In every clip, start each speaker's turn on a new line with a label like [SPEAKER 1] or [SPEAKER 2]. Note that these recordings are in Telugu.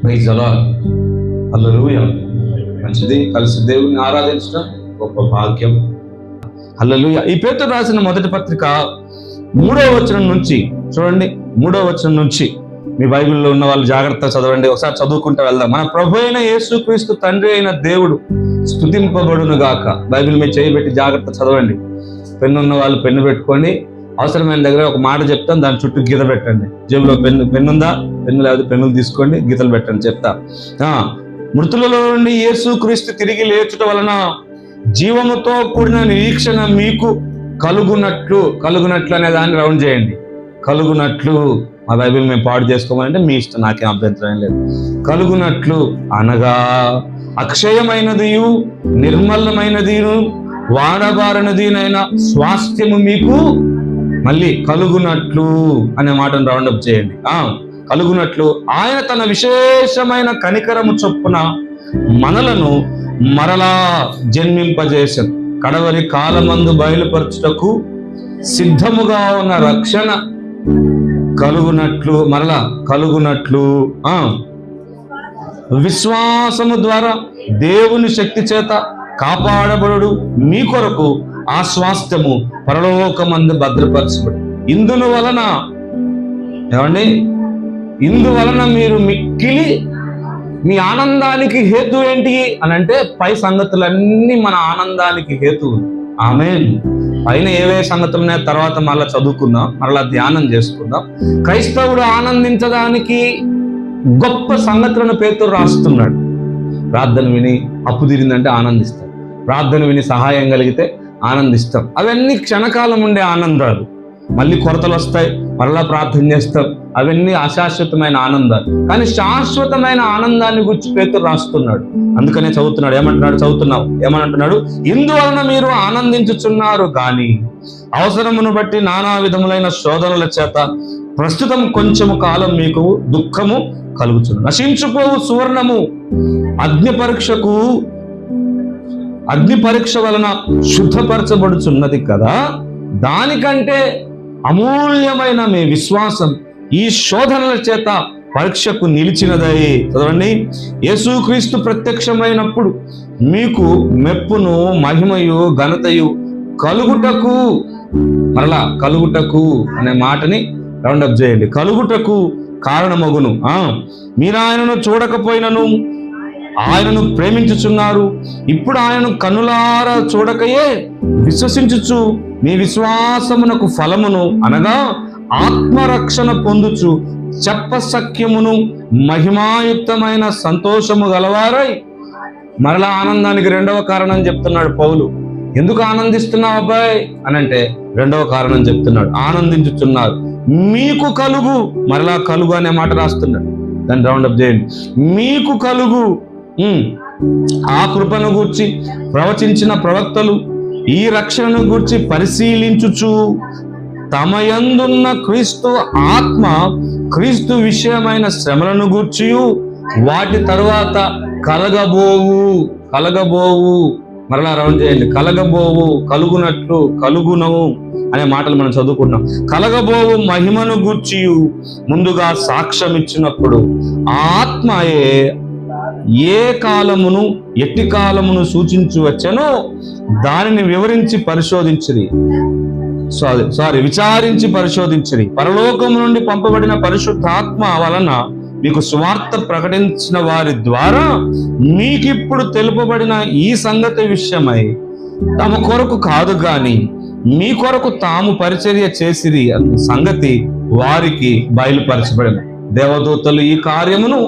[SPEAKER 1] Praise the lord. హల్లెలూయా. మంచిది, కలిసి దేవుని ఆరాధించడం గొప్ప భాగ్యం. హల్లెలూయా. ఈ పేతురు రాసిన మొదటి పత్రిక 3వ వచనం నుంచి చూడండి. 3వ వచనం నుంచి మీ బైబిల్లో ఉన్న వాళ్ళు జాగ్రత్తగా చదవండి. ఒకసారి చదువుకుంటూ వెళ్దాం. మన ప్రభు అయిన యేసుక్రీస్తు తండ్రి అయిన దేవుడు స్తుతింపబడును గాక. బైబిల్ మీద చేయబెట్టి జాగ్రత్త చదవండి. పెన్ను ఉన్న వాళ్ళు పెన్ను పెట్టుకోండి. అవసరమైన దగ్గర ఒక మాట చెప్తాను, దాని చుట్టూ గీత పెట్టండి. జేబులో పెన్నుందా? పెన్ను లేకపోతే పెన్నులు తీసుకోండి, గీతలు పెట్టండి. చెప్తా. మృతులలో నుండి యేసుక్రీస్తు తిరిగి లేచుట వలన జీవముతో కూడిన నిరీక్షణ మీకు కలుగునట్లు అనే దాన్ని రౌండ్ చేయండి. కలుగునట్లు. మా బైబిల్ మేము పాడు చేసుకోవాలంటే మీ ఇష్టం, నాకేం అభ్యంతరం లేదు. కలుగునట్లు అనగా అక్షయమైనదియు నిర్మలమైనదియు వాడబారనదినైనా స్వాస్థ్యము మీకు మళ్ళీ కలుగునట్లు అనే మాటను రౌండప్ చేయండి. కలుగునట్లు ఆయన తన విశేషమైన కనికరము చొప్పున మనలను మరలా జన్మింపజేశాను. కడవరి కాలమందు బయలుపరచుటకు సిద్ధముగా ఉన్న రక్షణ కలుగునట్లు, మరలా కలుగునట్లు విశ్వాసము ద్వారా దేవుని శక్తి చేత కాపాడబడు మీ కొరకు ఆ స్వాస్థ్యము పరలోకమందు భద్రపరచబడు. ఇందువలన మీరు మిక్కిలి మీ ఆనందానికి హేతు ఏంటి అని అంటే, పై సంగతులన్నీ మన ఆనందానికి హేతువు. ఆమేన్. పైన ఏవే సంగతులు ఉన్నాయో తర్వాత మళ్ళీ చదువుకుందాం, మరలా ధ్యానం చేసుకుందాం. క్రైస్తవుడు ఆనందించడానికి గొప్ప సంగతులను పేతురు రాస్తున్నాడు. ప్రార్థన విని అప్పు తీరిందంటే ఆనందిస్తాం, ప్రార్థన విని సహాయం కలిగితే ఆనందిస్తాం. అవన్నీ క్షణకాలం ఉండే ఆనందాలు. మళ్ళీ కొరతలు వస్తాయి, మరలా ప్రార్థన చేస్తాం. అవన్నీ అశాశ్వతమైన ఆనందాలు. కానీ శాశ్వతమైన ఆనందాన్ని గురించి పేతురు రాస్తున్నాడు. అందుకనే ఏమంటున్నాడు? ఇందువలన మీరు ఆనందించుచున్నారు కానీ అవసరమును బట్టి నానా విధములైన శోధనల చేత ప్రస్తుతం కొంచెము కాలం మీకు దుఃఖము కలుగుచున్నది. నశించుకోవు సువర్ణము అగ్ని పరీక్ష వలన శుద్ధపరచబడుచున్నది కదా, దానికంటే అమూల్యమైన మీ విశ్వాసం ఈ శోధనల చేత పరీక్షకు నిలిచినదై. చదవండి. యేసుక్రీస్తు ప్రత్యక్షమైనప్పుడు మీకు మెప్పును మహిమయు ఘనతయు కలుగుటకు, మరలా కలుగుటకు అనే మాటని రౌండప్ చేయండి. కలుగుటకు కారణమగును. మీరు ఆయనను చూడకపోయినను ఆయనను ప్రేమించుచున్నారు. ఇప్పుడు ఆయనను కనులారా చూడకయే విశ్వసించుచు మీ విశ్వాసమునకు ఫలమును అనగా ఆత్మరక్షణ పొందుచు చెప్పసఖ్యమును మహిమాయుక్తమైన సంతోషము గలవారై. మరలా ఆనందానికి రెండవ కారణం చెప్తున్నాడు పౌలు. ఎందుకు ఆనందిస్తున్నావు అబ్బాయి అని అంటే రెండవ కారణం చెప్తున్నాడు. ఆనందించుచున్నారు మీకు కలుగు, మరలా కలుగు అనే మాట రాస్తున్నాడు. దాన్ని రౌండప్ చేయండి. మీకు కలుగు ఆ కృపను గూర్చి ప్రవచించిన ప్రవక్తలు ఈ రక్షణను గూర్చి పరిశీలించుచు తమ యందున్న క్రీస్తు ఆత్మ క్రీస్తు విషయమైన శ్రమలను గూర్చి వాటి తరువాత కలగబోవు మరలా రౌండ్ చేయండి. కలగబోవు, కలుగునట్లు, కలుగునవు అనే మాటలు మనం చదువుకున్నాం. కలగబోవు మహిమను గూర్చి ముందుగా సాక్ష్యం ఇచ్చినప్పుడు ఆత్మయే ఏ కాలమును ఎట్టి కాలమును సూచించవచ్చనో దానిని విచారించి పరిశోధించిరి. పరలోకము నుండి పంపబడిన పరిశుద్ధాత్మ వలన మీకు సువార్త ప్రకటించిన వారి ద్వారా మీకిప్పుడు తెలుపబడిన ఈ సంగతి విషయమై తమ కొరకు కాదు గాని మీ కొరకు తాము పరిచర్య చేసిరి అన్న సంగతి వారికి బయలుపరచబడింది. దేవదూతలు ఈ కార్యమును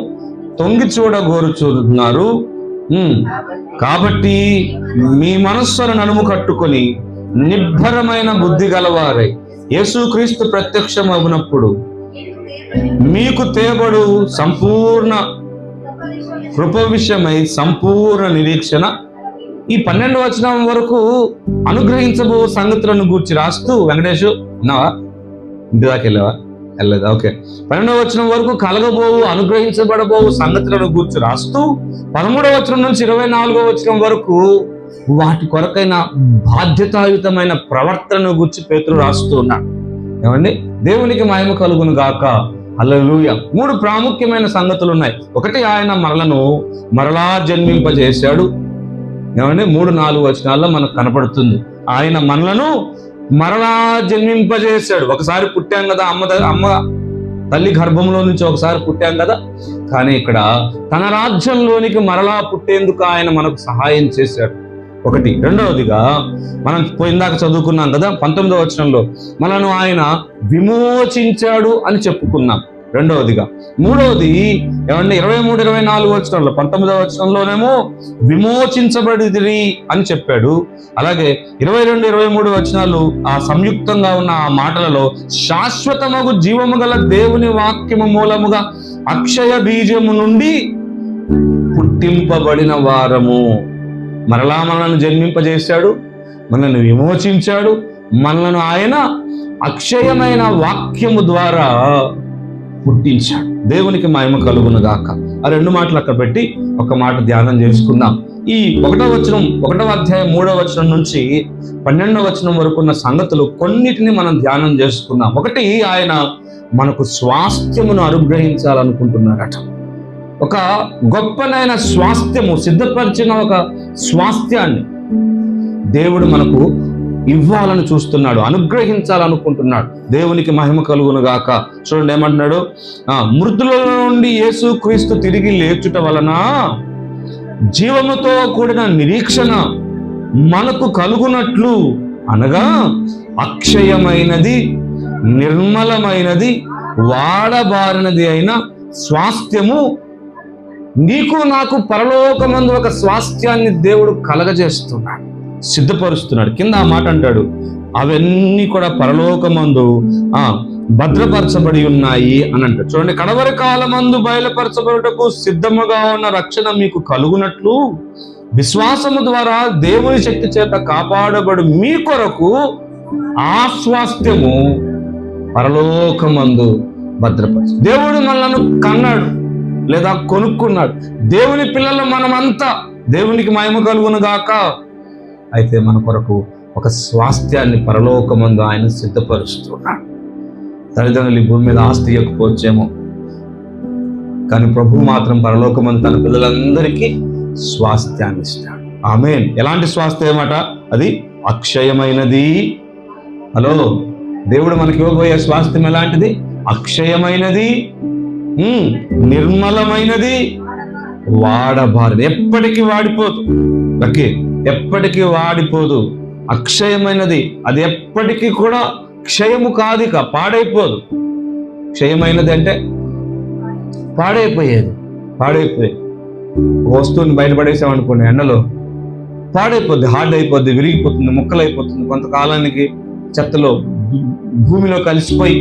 [SPEAKER 1] తొంగి చూడగోరుచున్నారు. కాబట్టి మీ మనస్సును నడుము కట్టుకొని నిబ్బరమైన బుద్ధి గలవారై యేసుక్రీస్తు ప్రత్యక్షమగునప్పుడు మీకు తేబడు సంపూర్ణ కృప విషయమై సంపూర్ణ నిరీక్షణ. ఈ 12వ వచనం వరకు అనుగ్రహించబో సంగతులను గూర్చి రాస్తూ, వెంకటేష్ ఉన్నావా? ఇంటి దాకా వెళ్ళలేదా? ఓకే. 12వ వచనం వరకు కలగబోవు అనుగ్రహించబడబోవు సంగతులను గూర్చి రాస్తూ 13వ వచనం నుంచి 24వ వచనం వరకు వాటి కొరకైన బాధ్యతాయుతమైన ప్రవర్తనను గూర్చి పేతురు రాస్తూ ఉన్నాడు. ఏమండి? దేవునికి మహిమ కలుగును గాక. హల్లెలూయా. 3 ప్రాముఖ్యమైన సంగతులు ఉన్నాయి. ఒకటి, ఆయన మరలా జన్మింపజేశాడు. ఏమండి 3-4 వచనాల్లో మనకు కనపడుతుంది. ఆయన మనలను మరలా జన్మింపజేశాడు. ఒకసారి పుట్టాం కదా, అమ్మ తల్లి గర్భంలో నుంచి ఒకసారి పుట్టాం కదా, కానీ ఇక్కడ తన రాజ్యంలోనికి మరలా పుట్టేందుకు ఆయన మనకు సహాయం చేశాడు. ఒకటి. రెండవదిగా మనం పోయిందాక చదువుకున్నాం కదా 19వ వచనంలో మనను ఆయన విమోచించాడు అని చెప్పుకున్నాం. రెండవదిగా. మూడవది ఏమంటే 23-24 వచనంలో, 19వ వచనంలోనేమో విమోచించబడిరి అని చెప్పాడు. అలాగే 22-23 వచనాలు ఆ సంయుక్తంగా ఉన్న ఆ మాటలలో శాశ్వతమగు జీవము గల దేవుని వాక్యము మూలముగా అక్షయ బీజము నుండి పుట్టింపబడిన వారము. మరలా మనల్ని జన్మింపజేశాడు, మనల్ని విమోచించాడు, మనలను ఆయన అక్షయమైన వాక్యము ద్వారా పుట్టించాడు. దేవునికి మహిమ కలుగును గాక. ఆ 2 మాటలు అక్కడ పెట్టి ఒక మాట ధ్యానం చేసుకుందాం. ఈ 1వ అధ్యాయం 3వ వచనం నుంచి 12వ వచనం వరకు ఉన్న సంగతులు కొన్నిటిని మనం ధ్యానం చేసుకుందాం. ఒకటి, ఆయన మనకు స్వాస్థ్యమును అనుగ్రహించాలనుకుంటున్నారట. ఒక గొప్పనైన స్వాస్థ్యము, సిద్ధపరిచిన ఒక స్వాస్థ్యాన్ని దేవుడు మనకు ఇవ్వాలని చూస్తున్నాడు, అనుగ్రహించాలనుకుంటున్నాడు. దేవునికి మహిమ కలుగును గాక. చూడండి ఏమంటున్నాడు, మృతుల నుండి యేసుక్రీస్తు తిరిగి లేచుట వలన జీవముతో కూడిన నిరీక్షణ మనకు కలుగునట్లు, అనగా అక్షయమైనది, నిర్మలమైనది, వాడబారినది అయిన స్వాస్థ్యము నీకు నాకు పరలోకమందు ఒక స్వాస్థ్యాన్ని దేవుడు కలగజేస్తున్నాడు, సిద్ధపరుస్తున్నాడు. కింద ఆ మాట అంటాడు, అవన్నీ కూడా పరలోకమందు భద్రపరచబడి ఉన్నాయి అని అంటాడు. చూడండి, కడవరి కాలమందు బయలుపరచబడుటకు సిద్ధముగా ఉన్న రక్షణ మీకు కలుగునట్లు విశ్వాసము ద్వారా దేవుని శక్తి చేత కాపాడబడు మీ కొరకు ఆ స్వాస్థ్యము పరలోకమందు భద్రపరచు. దేవుడు మనలను కన్నాడు లేదా కొనుక్కున్నాడు. దేవుని పిల్లలు మనమంతా. దేవునికి మహిమ కలుగును గాక. అయితే మన కొరకు ఒక స్వాస్థ్యాన్ని పరలోకమందు ఆయన సిద్ధపరుస్తున్నాడు. తల్లిదండ్రులు ఈ భూమి మీద ఆస్తి ఇవ్వకపోవచ్చేమో, కానీ ప్రభు మాత్రం పరలోకమందు తన పిల్లలందరికీ స్వాస్థ్యాన్ని ఇస్తాడు. ఆమేన్. ఎలాంటి స్వాస్థ్యం అట? అది అక్షయమైనది. హలో, దేవుడు మనకి ఇవ్వబోయే స్వాస్థ్యం ఎలాంటిది? అక్షయమైనది, నిర్మలమైనది, వాడబారదు, ఎప్పటికీ వాడిపోదు. ఓకే, ఎప్పటికీ వాడిపోదు. అక్షయమైనది, అది ఎప్పటికీ కూడా క్షయము కాదు, ఇక పాడైపోదు. క్షయమైనది అంటే పాడైపోయేది. వస్తువుని బయటపడేసామనుకోండి, ఎండలో పాడైపోద్ది, హార్డ్ అయిపోద్ది, విరిగిపోతుంది, ముక్కలైపోతుంది, కొంతకాలానికి చెత్తలో భూమిలో కలిసిపోయి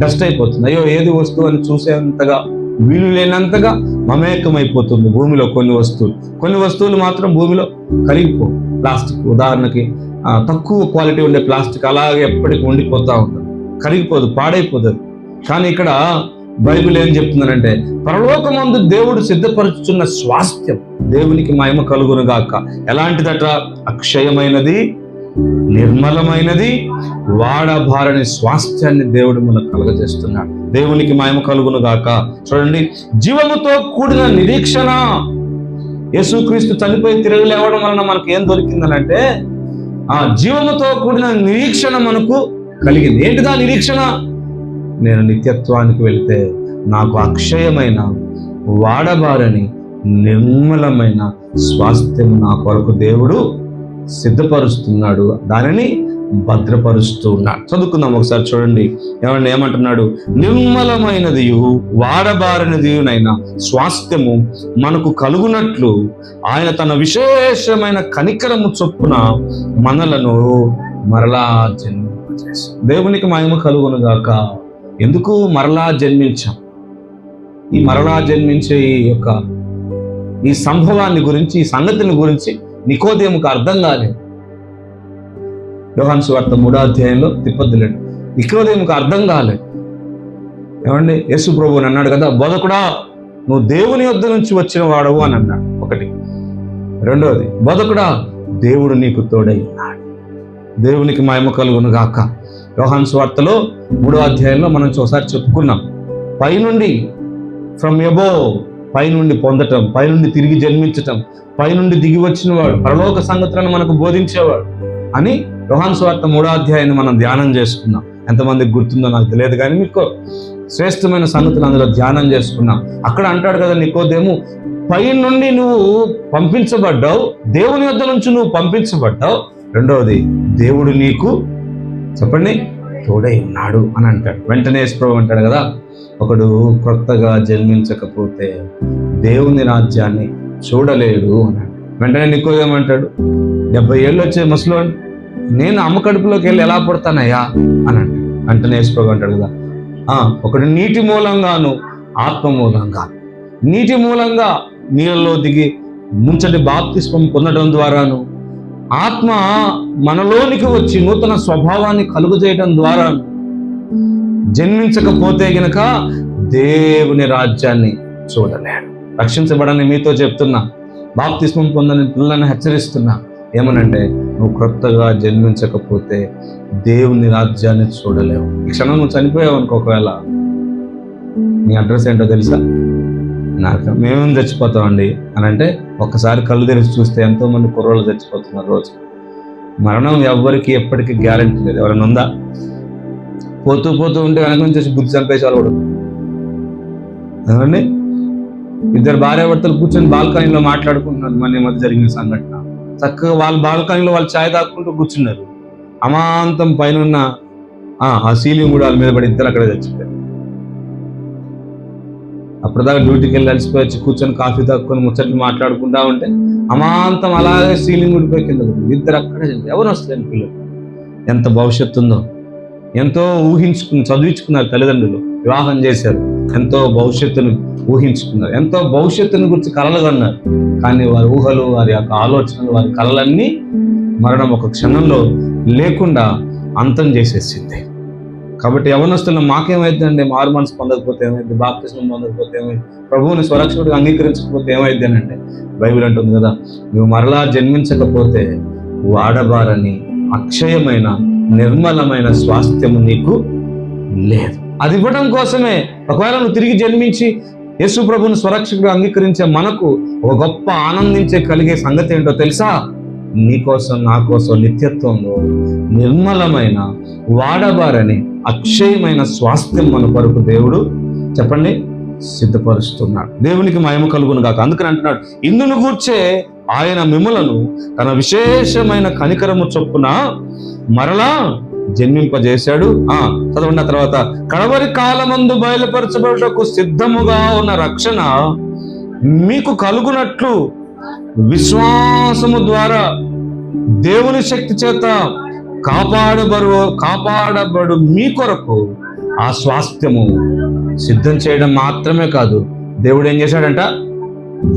[SPEAKER 1] డస్ట్ అయిపోతుంది. అయ్యో, ఏది వస్తువు అని చూసేంతగా వీలు లేనంతగా మమేకమైపోతుంది భూమిలో కొన్ని వస్తువులు మాత్రం భూమిలో కరిగిపోవు. ప్లాస్టిక్ ఉదాహరణకి తక్కువ క్వాలిటీ ఉండే ప్లాస్టిక్ అలాగే ఎప్పటికీ ఉండిపోతూ ఉంటుంది, కరిగిపోదు, పాడైపోతుంది. కానీ ఇక్కడ బైబిల్ ఏం చెప్తుందంటే, పరలోకమందు దేవుడు సిద్ధపరుచుతున్న స్వాస్థ్యం, దేవునికి మహిమ కలుగును గాక. ఎలాంటిదట? అక్షయమైనది, నిర్మలమైనది, వాడబారని స్వాస్థ్యాన్ని దేవుడు మనకు కలుగజేస్తున్నాడు. దేవునికి మహిమ కలుగును గాక. చూడండి, జీవముతో కూడిన నిరీక్షణ. యేసుక్రీస్తు చనిపోయి తిరిగి లేవడం వలన మనకు ఏం దొరికిందనంటే, ఆ జీవముతో కూడిన నిరీక్షణ మనకు కలిగింది. ఏంటిదా నిరీక్షణ? నేను నిత్యత్వానికి వెళితే నాకు అక్షయమైన, వాడబారని, నిర్మలమైన స్వాస్థ్యం నా కొరకు దేవుడు సిద్ధపరుస్తున్నాడు, దానిని భద్రపరుస్తూ ఉన్నాడు. చదువుకుందాం ఒకసారి. చూడండి ఏమంటున్నాడు, నిర్మలమైనది, వాడబారినదినైనా స్వాస్థ్యము మనకు కలుగునట్లు ఆయన తన విశేషమైన కనికరము చొప్పున మనలను మరలా జన్మింపజేశాడు. దేవునికి మహిమ కలుగును గాక. ఎందుకు మరలా జన్మించాం? ఈ మరలా జన్మించే ఈ సంభవాన్ని గురించి, ఈ సంగతిని గురించి నికోదేముకు అర్థం కాలేదు. యోహాను సువార్త 3వ అధ్యాయంలో తిప్పొద్దులేడు, నికోదేముకు అర్థం కాలేదు. ఏమండి, యేసు ప్రభువుని అన్నాడు కదా, బోధకుడా నువ్వు దేవుని యొద్ద నుంచి వచ్చిన వాడవు అని అన్నాడు. ఒకటి. రెండవది, బోధకుడా దేవుడు నీకు తోడై ఉన్నాడు. దేవునికి మహిమ కలుగును గాక. యోహాను సువార్తలో 3వ అధ్యాయంలో మనం ఒకసారి చెప్పుకున్నాం. పైనుండి, ఫ్రమ్ అబోవ్, పైనుండి పొందటం, పైనుండి తిరిగి జన్మించటం, పైనుండి దిగి వచ్చిన వాడు, పరలోక సంగతులను మనకు బోధించేవాడు అని యోహాను సువార్త 3వ అధ్యాయాన్ని మనం ధ్యానం చేసుకున్నాం. ఎంతమందికి గుర్తుందో నాకు తెలియదు, కానీ మీకు శ్రేష్టమైన సంగతులు అందులో ధ్యానం చేసుకున్నాం. అక్కడ అంటాడు కదా నికోదేము, పై నుండి నువ్వు పంపించబడ్డావు, దేవుని యొద్ద నుంచి నువ్వు పంపించబడ్డావు, రెండవది దేవుడు నీకు చెప్పండి తోడై ఉన్నాడు అని అంటాడు. వెంటనే యేసు ప్రభువు అంటాడు కదా, ఒకడు కొత్తగా జన్మించకపోతే దేవుని రాజ్యాన్ని చూడలేడు అన్నాడు. వెంటనే నికోదేము అంటాడు, 70 ఏళ్ళు వచ్చే ముసలోడు, నేను అమ్మ కడుపులోకి వెళ్ళి ఎలా పుడతానయ్యా అని అంటాడు. వెంటనే యేసు ప్రభువు అంటాడు కదా, ఒకడు నీటి మూలంగాను ఆత్మ మూలంగా, నీటి మూలంగా నీళ్ళలో దిగి ముంచటి బాప్తిస్మం పొందడం ద్వారాను, ఆత్మ మనలోనికి వచ్చి నూతన స్వభావాన్ని కలుగజేయడం ద్వారా జన్మించకపోతే గనక దేవుని రాజ్యాన్ని చూడలేడు. రక్షించబడని మీతో చెప్తున్నా, బాప్తిస్మం పొందని పిల్లలను హెచ్చరిస్తున్నా, ఏమనంటే నువ్వు క్రొత్తగా జన్మించకపోతే దేవుని రాజ్యాన్ని చూడలేవు. ఈ క్షణం నువ్వు చనిపోయావు అనుకో, ఒకవేళ నీ అడ్రస్ ఏంటో తెలుసా? నాకు మేమేం చచ్చిపోతామండి అని అంటే, ఒక్కసారి కళ్ళు తెరిచి చూస్తే ఎంతోమంది కుర్రోళ్ళు చచ్చిపోతున్నారు రోజు. మరణం ఎవ్వరికి ఎప్పటికీ గ్యారెంటీ లేదు. ఎవరైనా ఉందా? పోతూ పోతూ ఉంటే వెనక నుంచి వచ్చి బుద్ధి చంపేసేవాళ్ళు కూడా. అదండి, 2 భార్యాభర్తలు కూర్చొని బాల్కనీలో మాట్లాడుకుంటున్నారు. మన మధ్య జరిగిన సంఘటన. చక్కగా వాళ్ళ బాల్కనీలో వాళ్ళు ఛాయ్ తాక్కుంటూ కూర్చున్నారు. అమాంతం పైన ఆ సీలింగ్ కూడా వాళ్ళ మీద పడి ఇద్దరు అక్కడే చచ్చిపోయారు. అప్పటిదాకా డ్యూటీకి వెళ్ళి అలసిపోయి వచ్చి కూర్చొని కాఫీ తాక్కుని ముచ్చట్లు మాట్లాడుకుంటా ఉంటే అమాంతం అలాగే సీలింగ్ ఉడిపోయి కింద ఇద్దరు అక్కడే చనిపోయారు. ఎవరు వస్తారు పిల్లలు? ఎంత భవిష్యత్తు ఉందో, ఎంతో చదివించుకున్నారు తల్లిదండ్రులు, వివాహం చేశారు, ఎంతో భవిష్యత్తును ఊహించుకున్నారు, ఎంతో భవిష్యత్తుని గురించి కలలు కన్నారు. కానీ వారి ఊహలు, వారి యొక్క ఆలోచనలు, వారి కలలన్నీ మరణం ఒక క్షణంలో లేకుండా అంతం చేసేసింది. కాబట్టి యవనస్తులు మాకేమైందండి? మారు మనసు పొందకపోతే ఏమైంది? బాప్తిస్మం పొందకపోతే ఏమైంది? ప్రభువుని స్వరక్షకుడిగా అంగీకరించకపోతే ఏమైంది అని అంటే, బైబిల్ అంటుంది కదా, నువ్వు మరలా జన్మించకపోతే వాడబారని అక్షయమైన నిర్మలమైన స్వాస్థ్యము నీకు లేదు. అది ఇవ్వడం కోసమే ఒకవేళ నువ్వు తిరిగి జన్మించి యేసు ప్రభువుని స్వరక్షకుడిగా అంగీకరించే మనకు ఒక గొప్ప ఆనందించే కలిగే సంగతి ఏంటో తెలుసా? నీకోసం నా కోసం నిత్యత్వంలో నిర్మలమైన వాడబారని అక్షయమైన స్వాస్థ్యం మన కొరకు దేవుడు చెప్పండి సిద్ధపరుస్తున్నాడు. దేవునికి మహిమ కలుగును గాక. అందుకని అంటున్నాడు, ఇందును గూర్చే ఆయన మిమ్ములను తన విశేషమైన కనికరము చొప్పున మరలా జన్మింపజేశాడు. చదవండి తర్వాత, కడవరి కాలమందు బయలుపరచబడుటకు సిద్ధముగా ఉన్న రక్షణ మీకు కలుగునట్లు విశ్వాసము ద్వారా దేవుని శక్తి చేత కాపాడబడు మీ కొరకు ఆ స్వాస్థ్యము సిద్ధం చేయడం మాత్రమే కాదు, దేవుడు ఏం చేశాడంట?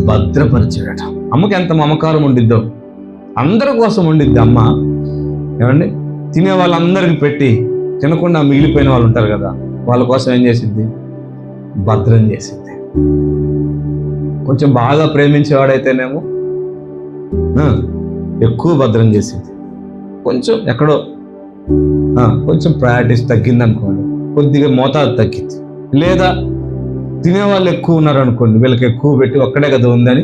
[SPEAKER 1] భద్రపరిచాడట. అమ్మకి ఎంత మమకారం ఉండిద్దో, అందరి కోసం ఉండిద్ది అమ్మ. ఏమండి, తినే వాళ్ళందరికీ పెట్టి తినకుండా మిగిలిపోయిన వాళ్ళు ఉంటారు కదా, వాళ్ళ కోసం ఏం చేసిద్ది? భద్రం చేసిద్ది. కొంచెం బాగా ప్రేమించేవాడైతేనేమో ఎక్కువ భద్రం చేసింది. కొంచెం ఎక్కడో కొంచెం ప్రయారిటీస్ తగ్గిందనుకోండి, కొద్దిగా మోతాదు తగ్గింది. లేదా తినేవాళ్ళు ఎక్కువ ఉన్నారనుకోండి, వీళ్ళకి ఎక్కువ పెట్టి ఒక్కడే కదా ఉందని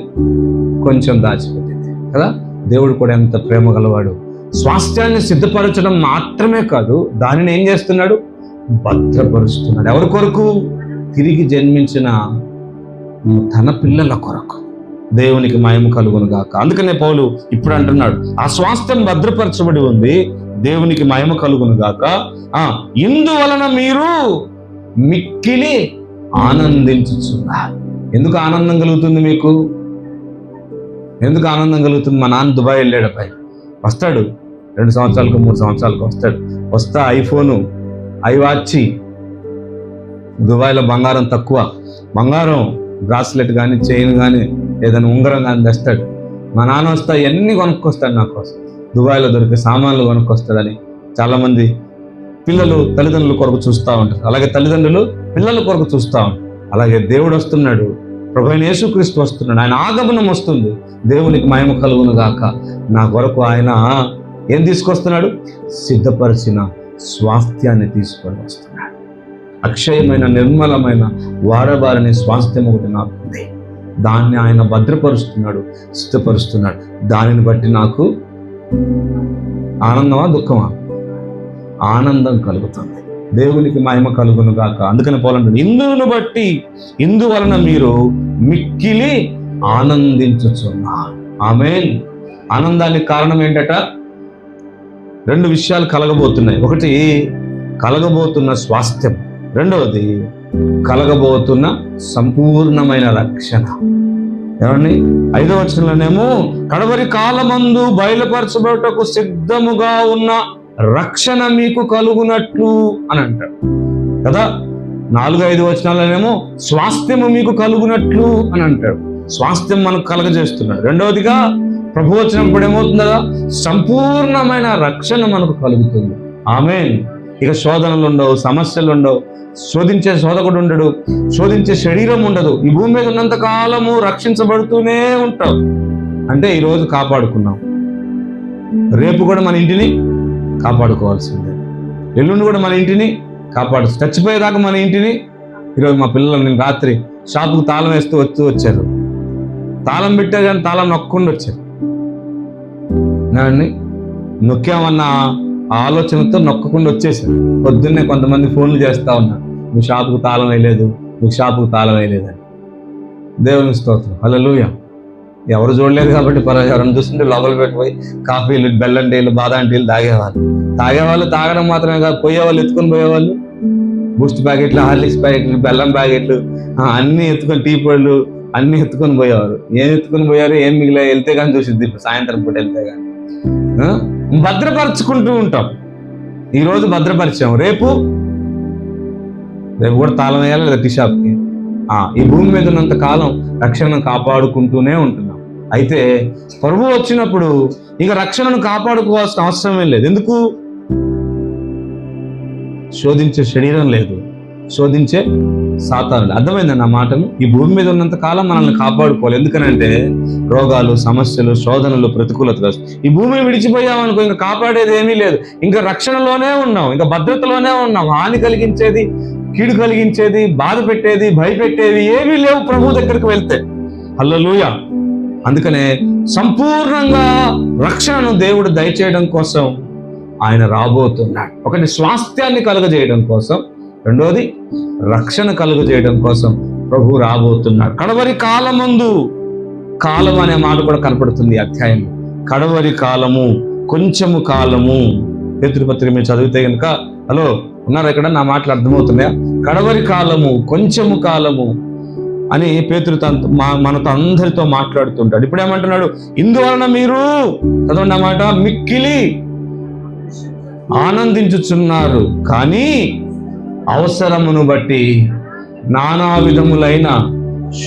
[SPEAKER 1] కొంచెం దాచిపెట్టింది కదా. దేవుడు కూడా ఎంత ప్రేమ గలవాడు. స్వాస్థ్యాన్ని సిద్ధపరచడం మాత్రమే కాదు, దానిని ఏం చేస్తున్నాడు? భద్రపరుస్తున్నాడు. ఎవరి కొరకు? తిరిగి జన్మించిన తన పిల్లల కొరకు. దేవునికి మహిమ కలుగును గాక. అందుకనే పౌలు ఇప్పుడు అంటున్నాడు, ఆ స్వాస్థ్యం భద్రపరచబడి ఉంది, దేవునికి మహిమ కలుగును గాక. ఇందువలన మీరు మిక్కిలి ఆనందించుచున్నారు. ఎందుకు ఆనందం కలుగుతుంది మీకు? ఎందుకు ఆనందం కలుగుతుంది? మా నాన్న దుబాయ్ వెళ్ళాడు, అబ్బాయి వస్తాడు 2 సంవత్సరాలకు 3 సంవత్సరాలకు వస్తా ఐఫోను, ఐవాచి. దుబాయ్లో బంగారం తక్కువ, బంగారం బ్రాస్లెట్ కానీ చైన్ కానీ ఏదైనా ఉంగరం కానీ తెస్తాడు. మా నాన్న వస్తా ఎన్ని కొనుక్కొస్తాడు నా కోసం, దుబాయ్లో దొరికే సామాన్లు కొనుక్కొస్తాడని చాలామంది పిల్లలు తల్లిదండ్రుల కొరకు చూస్తూ ఉంటారు. అలాగే తల్లిదండ్రులు పిల్లల కొరకు చూస్తూ ఉంటారు. అలాగే దేవుడు వస్తున్నాడు, ప్రభువైన యేసుక్రీస్తు వస్తున్నాడు, ఆయన ఆగమనం వస్తుంది. దేవునికి మహిమ కలుగును గాక. నా కొరకు ఆయన ఏం తీసుకొస్తున్నాడు? సిద్ధపరిచిన స్వాస్థ్యాన్ని తీసుకొని వస్తున్నాడు. అక్షయమైన నిర్మలమైన వాడబారని స్వాస్థ్యం ఒకటి నాకు ఉంది. దాన్ని ఆయన భద్రపరుస్తున్నాడు, సిద్ధపరుస్తున్నాడు. దానిని బట్టి నాకు ఆనందమా దుఃఖమా? ఆనందం కలుగుతుంది. దేవునికి మహిమ కలుగును గాక. అందుకని పోలంటాడు, ఇందును బట్టి ఇందువలన మీరు మిక్కిలి ఆనందించుచున్నారు. ఆమేన్. ఆనందానికి కారణం ఏంటట? 2 విషయాలు కలగబోతున్నాయి. ఒకటి కలగబోతున్న స్వాస్థ్యం, రెండవది కలగబోతున్న సంపూర్ణమైన రక్షణ. ఏమండి? 5వ వచనంలోనేమో కడవరి కాలమందు బయలుపరచబడుటకు సిద్ధముగా ఉన్న రక్షణ మీకు కలుగునట్లు అని అంటాడు కదా. 4-5 వచనాలనేమో స్వాస్థ్యము మీకు కలుగునట్లు అని అంటాడు. స్వాస్థ్యం మనకు కలగజేస్తున్నాడు. రెండవదిగా ప్రభు వచ్చినప్పుడు ఏమవుతుందా? సంపూర్ణమైన రక్షణ మనకు కలుగుతుంది. ఆమేన్. ఇక శోధనలు ఉండవు, సమస్యలు ఉండవు, శోధించే శోధకుడు ఉండడు, శోధించే శరీరం ఉండదు. ఈ భూమి మీద ఉన్నంత కాలము రక్షించబడుతూనే ఉంటాం. అంటే ఈరోజు కాపాడుకున్నాం, రేపు కూడా మన ఇంటిని కాపాడుకోవాల్సిందే, ఎల్లుండి కూడా మన ఇంటిని చచ్చిపోయేదాకా మన ఇంటిని. ఈరోజు మా పిల్లలు నేను రాత్రి షాపుకు తాళం వేస్తూ వచ్చారు. తాళం పెట్టారు కానీ తాళం నొక్కకుండా వచ్చారు. నొక్కామన్న ఆలోచనతో నొక్కకుండా వచ్చేసారు. పొద్దున్నే కొంతమంది ఫోన్లు చేస్తా ఉన్నారు, నువ్వు షాపుకు తాళం వేయలేదు, నువ్వు షాపుకు తాళం వేయలేదని. దేవుని స్తోత్రం, హల్లెలూయా. ఎవరు చూడలేదు కాబట్టి ఎవరైనా చూస్తుంటే లోపల పెట్టిపోయి కాఫీలు, బెల్లం టీలు, బాదాం టీలు తాగేవాళ్ళు తాగడం మాత్రమే కాదు, పోయేవాళ్ళు ఎత్తుకొని పోయేవాళ్ళు. బూస్ట్ ప్యాకెట్లు, హార్లిక్స్ ప్యాకెట్లు, బెల్లం ప్యాకెట్లు అన్నీ ఎత్తుకొని, టీ పొడులు అన్నీ ఎత్తుకొని పోయేవారు. ఏం ఎత్తుకొని పోయారు? ఏం మిగిలే వెళ్తే కానీ చూసిద్ది సాయంత్రం పూట వెళ్తే కానీ. భద్రపరచుకుంటూ ఉంటాం. ఈరోజు భద్రపరిచాము, రేపు కూడా తాళం వేయాలి లేదా టీ షాప్కి. ఈ భూమి మీద ఉన్నంత కాలం రక్షణను కాపాడుకుంటూనే ఉంటున్నాం. అయితే ప్రభువు వచ్చినప్పుడు ఇక రక్షణను కాపాడుకోవాల్సిన అవసరమే లేదు. ఎందుకు? శోధించే శరీరం లేదు, శోధించే సాతానుడు. అర్థమైందండి నా మాటలు? ఈ భూమి మీద ఉన్నంత కాలం మనల్ని కాపాడుకోవాలి. ఎందుకనంటే రోగాలు, సమస్యలు, శోధనలు, ప్రతికూలతలు. ఈ భూమిని విడిచిపోయామనుకో ఇంకా కాపాడేది ఏమీ లేదు. ఇంకా రక్షణలోనే ఉన్నాం, ఇంకా భద్రతలోనే ఉన్నాం. హాని కలిగించేది, కీడు కలిగించేది, బాధ పెట్టేది, భయపెట్టేది ఏమీ లేవు ప్రభు దగ్గరికి వెళ్తే. హల్లెలూయా. అందుకనే సంపూర్ణంగా రక్షణను దేవుడు దయచేయడం కోసం ఆయన రాబోతున్నాడు. ఒకటి స్వాస్థ్యాన్ని కలుగజేయడం కోసం, రెండోది రక్షణ కలుగజేయడం కోసం ప్రభు రాబోతున్నాడు. కడవరి కాలమందు, కాలం అనే మాట కూడా కనపడుతుంది ఈ అధ్యాయం. కడవరి కాలము, కొంచెము కాలము. పేతురుపత్రిక మీరు చదివితే కనుక, హలో ఉన్నారు ఇక్కడ, నా మాటలు అర్థమవుతున్నాయా? కడవరి కాలము, కొంచెము కాలము అని పేతురు మనతో అందరితో మాట్లాడుతుంటాడు. ఇప్పుడు ఏమంటున్నాడు? ఇందువలన మీరు, చదవండి అన్నమాట, మిక్కిలి ఆనందించుచున్నారు, కానీ అవసరమును బట్టి నానా విధములైన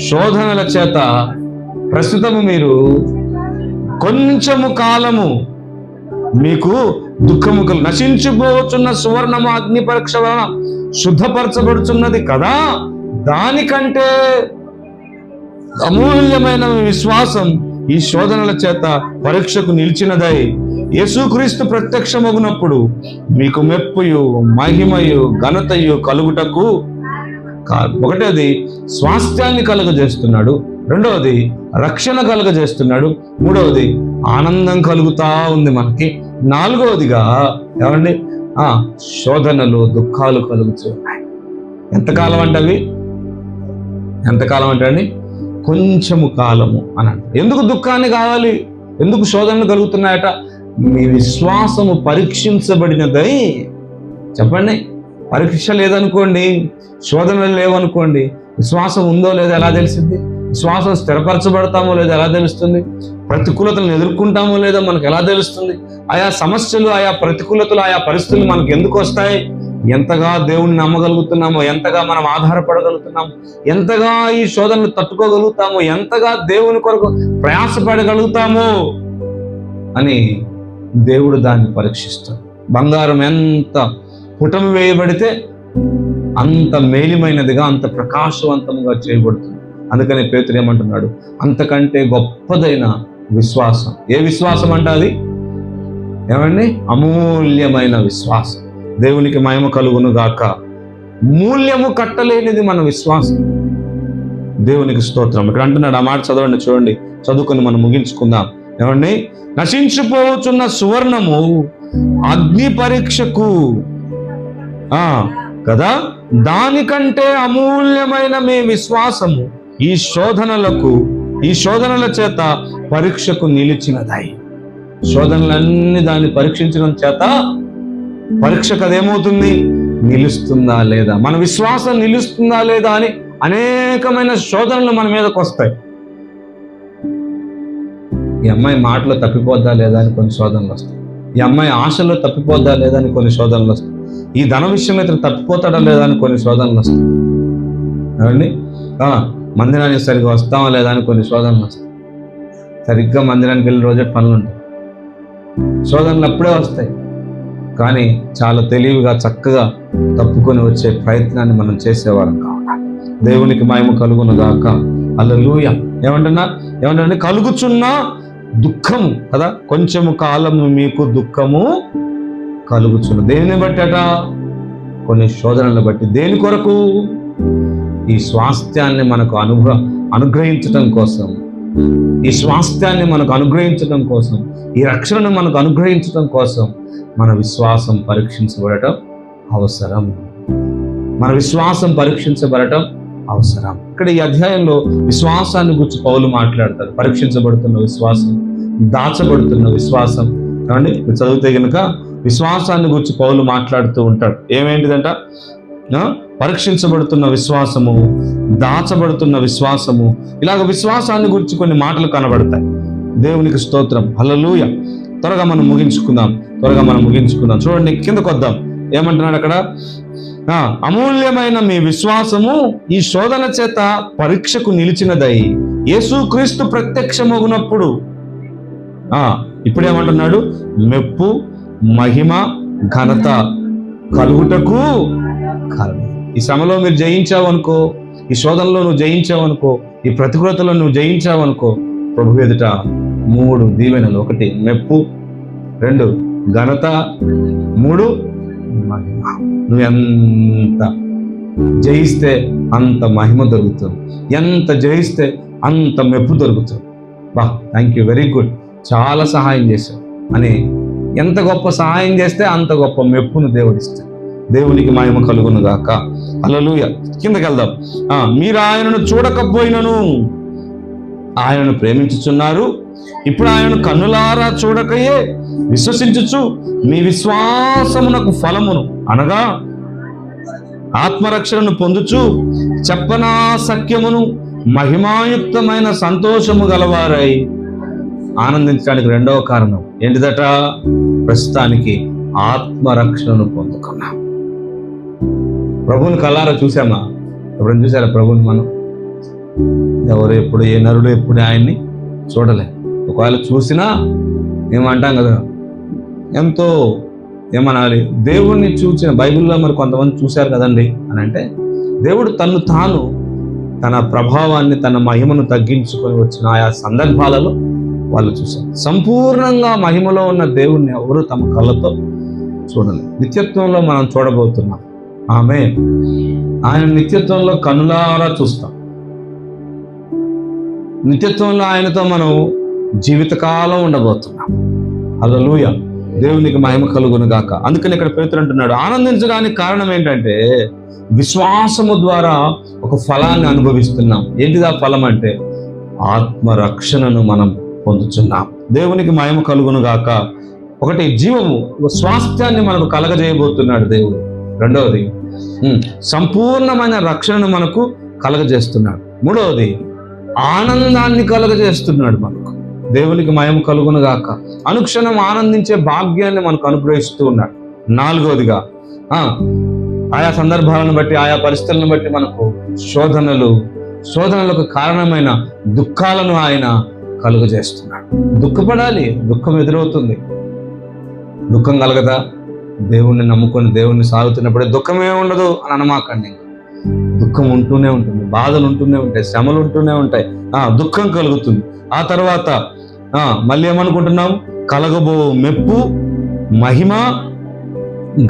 [SPEAKER 1] శోధనల చేత ప్రస్తుతము మీరు కొంచెము కాలము మీకు దుఃఖము నశించిపోవచ్చున్న సువర్ణము అగ్ని పరీక్ష వలన శుద్ధపరచబడుచున్నది కదా, దానికంటే అమూల్యమైన విశ్వాసం ఈ శోధనల చేత పరీక్షకు నిలిచినదై యేసుక్రీస్తు ప్రత్యక్షమగునప్పుడు మీకు మెప్పుయు, మహిమయు, ఘనతయు కలుగుటకు. ఒకటోది స్వాస్థ్యాన్ని కలుగజేస్తున్నాడు, రెండవది రక్షణ కలుగజేస్తున్నాడు, మూడవది ఆనందం కలుగుతా ఉంది మనకి, నాలుగవదిగా ఏమండి శోధనలు, దుఃఖాలు కలుగుతూ ఉన్నాయి. ఎంతకాలం అంటే అవి? ఎంతకాలం అంటే అండి? కొంచెము కాలము అని అంట. ఎందుకు దుఃఖాన్ని కావాలి? ఎందుకు శోధనలు కలుగుతున్నాయట? మీ విశ్వాసము పరీక్షించబడినదై. చెప్పండి, పరీక్ష లేదనుకోండి, శోధనలు లేవనుకోండి, విశ్వాసం ఉందో లేదో ఎలా తెలిసింది? విశ్వాసం స్థిరపరచబడతామో లేదో ఎలా తెలుస్తుంది? ప్రతికూలతలను ఎదుర్కొంటామో లేదో మనకు ఎలా తెలుస్తుంది? ఆయా సమస్యలు, ఆయా ప్రతికూలతలు, ఆయా పరిస్థితులు మనకు ఎందుకు వస్తాయి? ఎంతగా దేవుణ్ణి నమ్మగలుగుతున్నామో, ఎంతగా మనం ఆధారపడగలుగుతున్నాము, ఎంతగా ఈ శోధనలు తట్టుకోగలుగుతామో, ఎంతగా దేవుని కొరకు ప్రయాసపడగలుగుతామో అని దేవుడు దాన్ని పరీక్షిస్తాడు. బంగారం ఎంత పుటమి వేయబడితే అంత మేలిమైనదిగా, అంత ప్రకాశవంతంగా చేయబడుతుంది. అందుకని పేతురు ఏమంటున్నాడు? అంతకంటే గొప్పదైన విశ్వాసం. ఏ విశ్వాసం అంటే అది? ఏమండి? అమూల్యమైన విశ్వాసం. దేవునికి మహిమ కలుగును గాక. మూల్యము కట్టలేనిది మన విశ్వాసం. దేవునికి స్తోత్రం. ఇక్కడ అంటున్నాడు, ఆ మాట చదవండి, చూడండి, చదువుకొని మనం ముగించుకుందాం. ఏమండి? నశించిపోవచ్చున్న సువర్ణము అగ్ని పరీక్షకు కదా, దానికంటే అమూల్యమైన మీ విశ్వాసము ఈ శోధనల చేత పరీక్షకు నిలిచినదై. శోధనలన్నీ దాన్ని పరీక్షించడం చేత పరీక్షకు అదేమవుతుంది? నిలుస్తుందా లేదా, మన విశ్వాసం నిలుస్తుందా లేదా అని అనేకమైన శోధనలు మన మీదకి వస్తాయి. ఈ అమ్మాయి మాటలో తప్పిపోద్దా లేదా అని కొన్ని శోధనలు వస్తాయి. ఈ అమ్మాయి ఆశలో తప్పిపోద్దా లేదా అని కొన్ని శోధనలు వస్తాయి. ఈ ధన విషయంలో ఇతను తప్పిపోతాడా లేదా అని కొన్ని శోధనలు వస్తాయి. ఏమండి? మందిరానికి సరిగ్గా వస్తామా లేదా అని కొన్ని శోధనలు వస్తాయి. సరిగ్గా మందిరానికి వెళ్ళిన రోజే పనులు ఉంటాయి. శోధనలు అప్పుడే వస్తాయి, కానీ చాలా తెలివిగా చక్కగా తప్పుకొని వచ్చే ప్రయత్నాన్ని మనం చేసేవాళ్ళం కావాలి. దేవునికి మహిమ కలుగును గాక. హల్లెలూయా. ఏమంటే కలుగుచున్న దుఃఖము కదా, కొంచెము కాలము మీకు దుఃఖము కలుగుచున్న. దేనిని బట్టట? కొన్ని శోధనలు బట్టి. దేని కొరకు? ఈ స్వాస్థ్యాన్ని మనకు అనుగ్రహించటం కోసం, ఈ స్వాస్థ్యాన్ని మనకు అనుగ్రహించటం కోసం, ఈ రక్షణను మనకు అనుగ్రహించటం కోసం మన విశ్వాసం పరీక్షించబడటం అవసరం. మన విశ్వాసం పరీక్షించబడటం అవసరం. ఇక్కడ ఈ అధ్యాయంలో విశ్వాసాన్ని గురించి పౌలు మాట్లాడతారు. పరీక్షించబడుతున్న విశ్వాసం, దాచబడుతున్న విశ్వాసం. కాబట్టి చదివితే కనుక విశ్వాసాన్ని గురించి పౌలు మాట్లాడుతూ ఉంటాడు. ఏమేంటిదంట? పరీక్షించబడుతున్న విశ్వాసము, దాచబడుతున్న విశ్వాసము, ఇలాగ విశ్వాసాన్ని గురించి కొన్ని మాటలు కనబడతాయి. దేవునికి స్తోత్రం. హల్లెలూయా. త్వరగా మనం ముగించుకుందాం. చూడండి, కిందకు వద్దాం. ఏమంటున్నాడు అక్కడ? అమూల్యమైన మీ విశ్వాసము ఈ శోధన చేత పరీక్షకు నిలిచినదై యేసుక్రీస్తు ప్రత్యక్షమగునప్పుడు. ఇప్పుడేమంటున్నాడు? మెప్పు, మహిమ, ఘనత కలుగుటకు కారణం. ఈ శ్రమలో మీరు జయించావనుకో, ఈ శోధనలో నువ్వు జయించావనుకో, ఈ ప్రతికూలతలో నువ్వు జయించావనుకో, ప్రభు ఎదుట 3 దీవెనలు. 1 మెప్పు, 2 ఘనత, 3 మహిమ. నువ్వు ఎంత జయిస్తే అంత మహిమ దొరుకుతుంది, ఎంత జయిస్తే అంత మెప్పు దొరుకుతుంది. థ్యాంక్ యూ, వెరీ గుడ్, చాలా సహాయం చేశావు అని. ఎంత గొప్ప సహాయం చేస్తే అంత గొప్ప మెప్పును దేవుడిస్తాడు. దేవునికి మహిమ కలుగును గాక. హల్లెలూయా. కిందకి వెళ్దాం. మీరు ఆయనను చూడకపోయినను ఆయనను ప్రేమించుచున్నారు. ఇప్పుడు ఆయనను కన్నులారా చూడకయే విశ్వసించుచు మీ విశ్వాసమునకు ఫలమును అనగా ఆత్మరక్షణను పొందుచు చెప్పనా సఖ్యమును మహిమాయుక్తమైన సంతోషము గలవారై ఆనందించడానికి 2వ కారణం ఏంటిదట? ప్రస్తుతానికి ఆత్మరక్షణను పొందుకున్నాం. ప్రభువుని కళ్ళారా చూసామా? ఎప్పుడైనా చూసారా ప్రభువుని? మనం ఎవరు ఎప్పుడు, ఏ నరుడు ఎప్పుడు ఆయన్ని చూడలే. ఒకవేళ చూసినా ఏమంటాం కదా, ఎంతో ఏమనాలి, దేవుణ్ణి చూసిన బైబిల్లో మరి కొంతమంది చూశారు కదండి అని అంటే, దేవుడు తాను తన ప్రభావాన్ని, తన మహిమను తగ్గించుకొని వచ్చిన ఆయా సందర్భాలలో వాళ్ళు చూశారు. సంపూర్ణంగా మహిమలో ఉన్న దేవుణ్ణి ఎవరు తమ కళ్ళతో చూడలేదు. నిత్యత్వంలో మనం చూడబోతున్నాం. ఆయన నిత్యత్వంలో కనులారా చూస్తాం. నిత్యత్వంలో ఆయనతో మనం జీవితకాలం ఉండబోతున్నాం. హల్లెలూయా. దేవునికి మహిమ కలుగును గాక. అందుకని ఇక్కడ పేతురు అంటున్నాడు, ఆనందించడానికి కారణం ఏంటంటే విశ్వాసము ద్వారా ఒక ఫలాన్ని అనుభవిస్తున్నాం. ఏంటిది ఆ ఫలం అంటే? ఆత్మరక్షణను మనం పొందుతున్నాం. దేవునికి మహిమ కలుగును గాక. 1 జీవము, స్వాస్థ్యాన్ని మనకు కలగజేయబోతున్నాడు దేవుడు. 2వది సంపూర్ణమైన రక్షణను మనకు కలగజేస్తున్నాడు. 3వది ఆనందాన్ని కలగజేస్తున్నాడు మనకు. దేవునికి మహిమ కలుగును గాక. అనుక్షణం ఆనందించే భాగ్యాన్ని మనకు అనుగ్రహిస్తూ ఉన్నాడు. 4వదిగా ఆయా సందర్భాలను బట్టి, ఆయా పరిస్థితులను బట్టి మనకు శోధనలకు కారణమైన దుఃఖాలను ఆయన కలుగజేస్తున్నాడు. దుఃఖపడాలి, దుఃఖం ఎదురవుతుంది. దుఃఖం కలగదా? దేవుణ్ణి నమ్ముకొని దేవుణ్ణి సాగుతున్నప్పుడే దుఃఖమే ఉండదు అని అనమాకండి. దుఃఖం ఉంటూనే ఉంటుంది, బాధలు ఉంటూనే ఉంటాయి, శ్రమలు ఉంటూనే ఉంటాయి. దుఃఖం కలుగుతుంది. ఆ తర్వాత మళ్ళీ ఏమనుకుంటున్నాం? కలగబో మెప్పు, మహిమ,